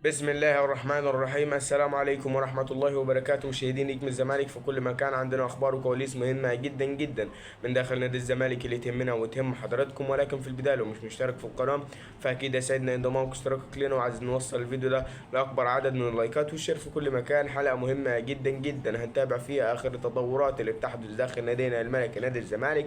بسم الله الرحمن الرحيم. السلام عليكم ورحمة الله وبركاته، مشاهدين نجم الزمالك في كل مكان. عندنا أخبار وكواليس مهمة جدا جدا من داخل نادي الزمالك اللي تهمنا وتهم حضراتكم. ولكن في البداية لو مش مشترك في القناة فأكيد يسعدنا انضمامك واشتراكك لنا، وعايز نوصل الفيديو ده لأكبر عدد من اللايكات والشير في كل مكان. حلقة مهمة جدا جدا هنتابع فيها آخر التطورات اللي بتحدث داخل نادينا الملكي نادي الزمالك.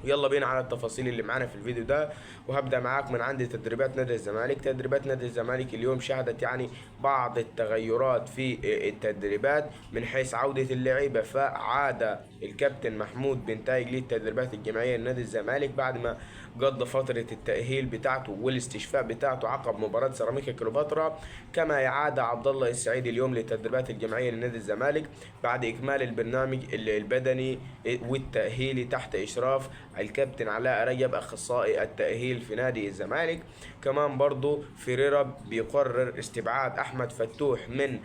يلا بينا على التفاصيل اللي معانا في الفيديو ده، وهبدأ معاك من عند تدريبات نادي الزمالك. تدريبات نادي الزمالك اليوم شهدت بعض التغيرات في التدريبات من حيث عودة اللعيبة. فعاد الكابتن محمود بنتايج للتدريبات الجماعية لنادي الزمالك بعد ما قضى فترة التأهيل بتاعته والاستشفاء بتاعته عقب مباراة سيراميكا كليوباترا. كما يعاد عبد الله السعيد اليوم للتدريبات الجماعية لنادي الزمالك بعد إكمال البرنامج البدني والتأهيلي تحت إشراف الكابتن علاء رجب اخصائي التأهيل في نادي الزمالك. كمان برضو فيريرا بيقرر استبعاد احمد فتوح من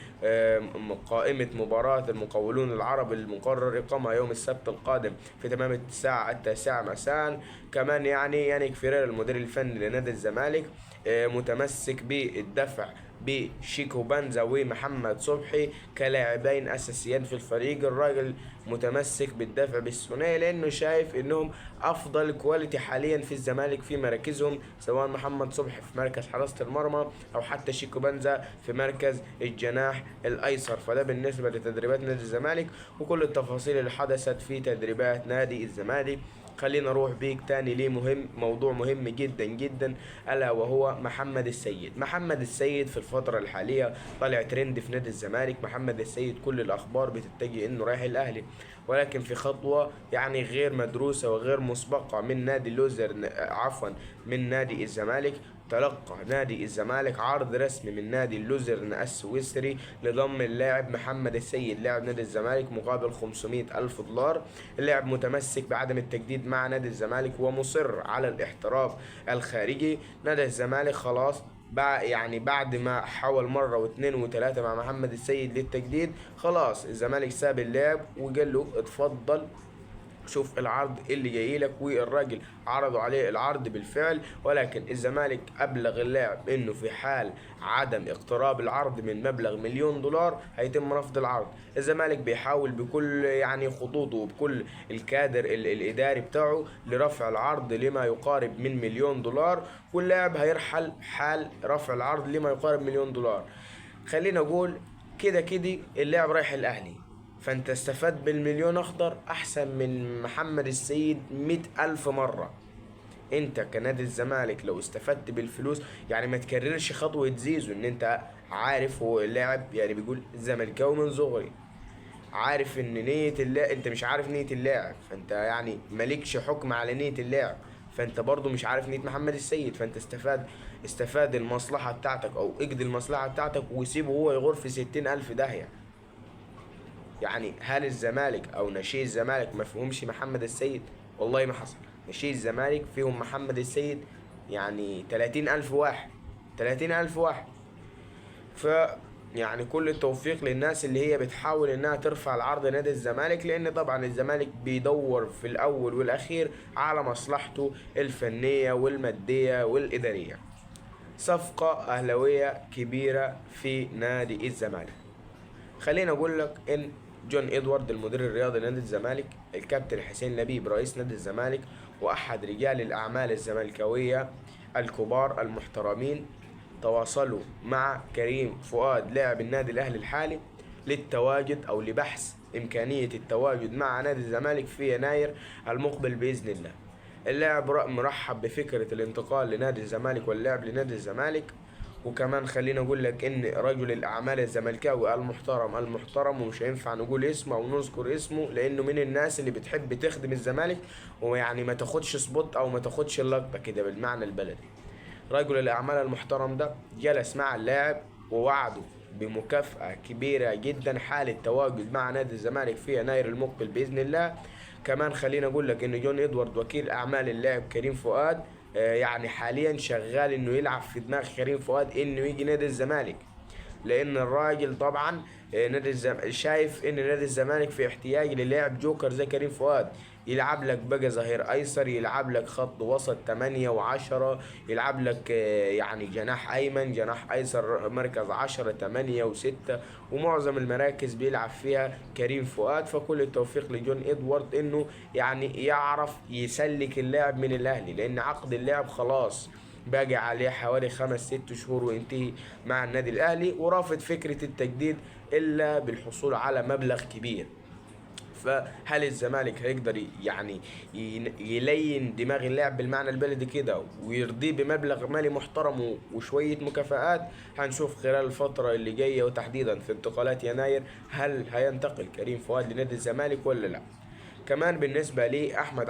قائمة مباراة المقاولون العرب المقرر اقامها يوم السبت القادم في تمام الساعة 9 مساء. كمان يانيك فيريرا المدير الفني لنادي الزمالك متمسك بالدفع بشيكو بانزا ومحمد صبحي كلاعبين اساسيين في الفريق. الراجل متمسك بالدفع بالثنائي لانه شايف انهم افضل كواليتي حاليا في الزمالك في مراكزهم، سواء محمد صبحي في مركز حراسة المرمى او حتى شيكو بنزا في مركز الجناح الايسر. فده بالنسبة لتدريبات نادي الزمالك وكل التفاصيل اللي حدثت في تدريبات نادي الزمالك. خلينا نروح بيك تاني ليه موضوع مهم جدا جدا، الا وهو محمد السيد. محمد السيد في الفترة الحالية طالع ترند في نادي الزمالك. محمد السيد كل الاخبار بتتجه انه رايح الاهلي، ولكن في خطوة غير مدروسة وغير مسبقة من نادي اللوزر، من نادي الزمالك. تلقى نادي الزمالك عرض رسمي من نادي اللوزرن السويسري لضم اللاعب محمد السيد لاعب نادي الزمالك مقابل 500 ألف دولار. اللاعب متمسك بعدم التجديد مع نادي الزمالك ومصر على الاحتراف الخارجي. نادي الزمالك خلاص بعد ما حاول مرة واثنين وثلاثة مع محمد السيد للتجديد، خلاص الزمالك ساب اللاعب وقال له اتفضل شوف العرض اللي جاي لك. والراجل عرضوا عليه العرض بالفعل، ولكن الزمالك ابلغ اللاعب انه في حال عدم اقتراب العرض من مبلغ مليون دولار هيتم رفض العرض. الزمالك بيحاول بكل خطوطه وبكل الكادر الاداري بتاعه لرفع العرض لما يقارب من مليون دولار، واللاعب هيرحل حال رفع العرض لما يقارب مليون دولار. خلينا اقول كده اللاعب رايح الاهلي، فانت استفدت بالمليون اخضر احسن من محمد السيد 100 ألف مرة. انت كنادي الزمالك لو استفدت بالفلوس ما تكررش خطوة زيزو. ان انت عارف هو اللاعب بيقول زملكاوي من صغري، عارف ان نية اللاعب، انت مش عارف نية اللاعب، فانت مالكش حكم على نية اللاعب، فانت برضو مش عارف نية محمد السيد. فانت استفاد المصلحة بتاعتك او اجد المصلحة بتاعتك وسيبه هو يغور في 60 ألف داهية. هل الزمالك او ناشئ الزمالك ما فيهمش محمد السيد؟ والله ما حصل. ناشئ الزمالك فيهم محمد السيد 30 ألف واحد، 30 ألف واحد. ف كل التوفيق للناس اللي هي بتحاول انها ترفع العرض نادي الزمالك، لان طبعا الزمالك بيدور في الاول والاخير على مصلحته الفنية والمادية والادارية. صفقة اهلاوية كبيرة في نادي الزمالك. خليني اقول لك ان جون ادوارد المدير الرياضي لنادي الزمالك، الكابتن حسين لبيب رئيس نادي الزمالك، واحد رجال الاعمال الزملكاويه الكبار المحترمين تواصلوا مع كريم فؤاد لاعب النادي الاهلي الحالي للتواجد او لبحث امكانيه التواجد مع نادي الزمالك في يناير المقبل باذن الله. اللاعب مرحب بفكره الانتقال لنادي الزمالك واللعب لنادي الزمالك. وكمان خليني اقول لك ان رجل الاعمال الزملكاوي المحترم ومش هينفع نقول اسمه او نذكر اسمه لانه من الناس اللي بتحب تخدم الزمالك، ما تاخدش سبوت او ما تاخدش اللقطه كده بالمعنى البلدي. رجل الاعمال المحترم ده جلس مع اللاعب ووعده بمكافأة كبيرة جدا حال التواجد مع نادي الزمالك في يناير المقبل بإذن الله. كمان خليني أقول لك إن جون إدوارد وكيل أعمال اللاعب كريم فؤاد حاليا شغال إنه يلعب في دماغ كريم فؤاد إنه يجي نادي الزمالك. لان الراجل طبعا شايف ان نادي الزمالك في احتياج للاعب جوكر زي كريم فؤاد، يلعب لك بقى ظهير ايسر، يلعب لك خط وسط 8 و10، يلعب لك يعني جناح ايمن، جناح ايسر، مركز 10 8 و6، ومعظم المراكز بيلعب فيها كريم فؤاد. فكل التوفيق لجون ادوارد انه يعني يعرف يسلك اللاعب من الاهلي، لان عقد اللاعب خلاص باقي عليه حوالي 5 6 شهور وينتهي مع النادي الاهلي، ورافض فكرة التجديد الا بالحصول على مبلغ كبير. فهل الزمالك هيقدر يعني يلين دماغ اللاعب بالمعنى البلدي كده ويرضيه بمبلغ مالي محترم وشوية مكافآت؟ هنشوف خلال الفترة اللي جاية، وتحديدا في انتقالات يناير، هل هينتقل كريم فؤاد لنادي الزمالك ولا لا. كمان بالنسبة لي أحمد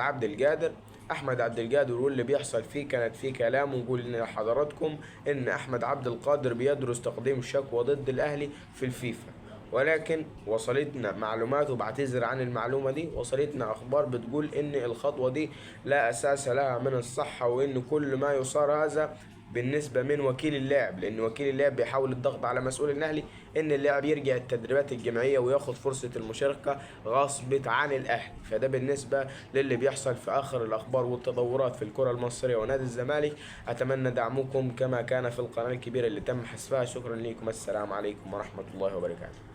عبد القادر واللي بيحصل فيه، كانت فيه كلام ونقول لحضراتكم إن أحمد عبد القادر بيدرس تقديم شكوى ضد الأهلي في الفيفا، ولكن وصلتنا معلومات، وبعتذر عن المعلومة دي، وصلتنا أخبار بتقول إن الخطوة دي لا أساس لها من الصحة، وإن كل ما يصار هذا بالنسبة من وكيل اللاعب، لأن وكيل اللاعب بيحاول الضغط على مسؤول الأهلي إن اللاعب يرجع التدريبات الجماعية وياخد فرصة المشاركة غصب عن الأهلي. فده بالنسبة للي بيحصل في آخر الأخبار والتطورات في الكرة المصرية ونادي الزمالك. أتمنى دعمكم كما كان في القناة الكبيرة اللي تم حذفها. شكرا لكم، السلام عليكم ورحمة الله وبركاته.